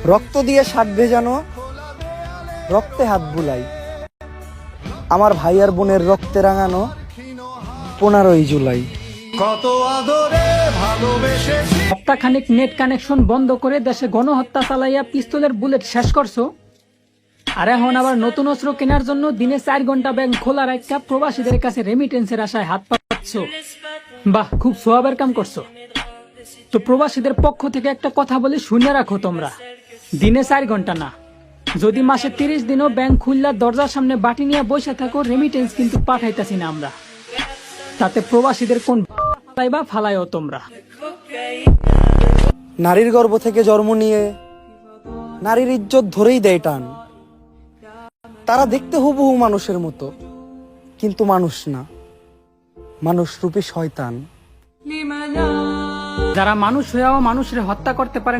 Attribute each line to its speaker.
Speaker 1: রক্ত দিয়ে শাক ভেজানো, রক্তে হাত বুলাই। আমার ভাই আর বোনের রক্তে রাঙানো 15ই জুলাই।
Speaker 2: কত আদরে ভালোবেসেছি।
Speaker 3: সপ্তাহখানেক নেট কানেকশন বন্ধ করে দেশে গণহত্যা চালাইয়া পিস্তলের বুলেট শেষ করছো, আর এখন আবার নতুন অস্ত্র কেনার জন্য দিনে 4 ঘন্টা ব্যাংক খোলা রাখা প্রবাসীদের কাছে রেমিটেন্সের আশায় হাত পাচ্ছ। বাহ, খুব সোয়াবের কাম করছো। তো প্রবাসীদের পক্ষ থেকে একটা কথা বলে শুনে রাখো, তোমরা দিনে 4 ঘন্টা না, যদি মাসে 30 দিনও ব্যাংক খুললা দরজার সামনে বাটি নিয়ে বসে থাকো, রেমিটেন্স কিন্তু পাঠাইতাছি না আমরা। তাতে প্রবাসীদের কোন ফালাইবা ফালাইও তোমরা।
Speaker 1: নারীর গর্ভ থেকে জন্ম নিয়ে নারীর ইজ্জত ধরেই দেয় টান। তারা দেখতে হুবহু মানুষের মতো, কিন্তু মানুষ না, মানুষ রূপী শয়তান।
Speaker 3: যারা মানুষ হয়েও মানুষের হত্যা করতে পারে